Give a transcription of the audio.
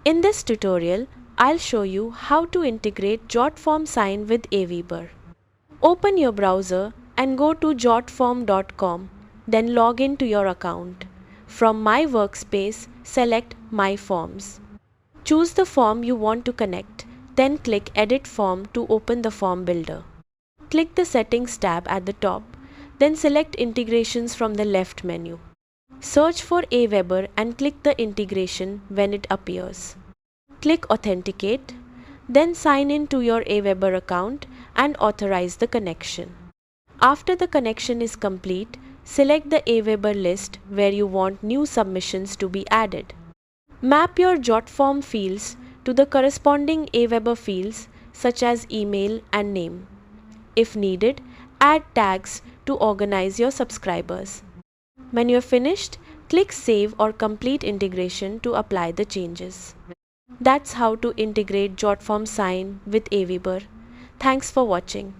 In this tutorial, I'll show you how to integrate Jotform sign with AWeber. Open your browser and go to jotform.com, then log in to your account. From My Workspace, select My Forms. Choose the form you want to connect, then click Edit Form to open the form builder. Click the Settings tab at the top, then select Integrations from the left menu. Search for AWeber and click the integration when it appears. Click Authenticate, then sign in to your AWeber account and authorize the connection. After the connection is complete, select the AWeber list where you want new submissions to be added. Map your Jotform fields to the corresponding AWeber fields such as email and name. If needed, add tags to organize your subscribers. When you're finished, click Save or Complete Integration to apply the changes. That's how to integrate Jotform sign with AWeber. Thanks for watching.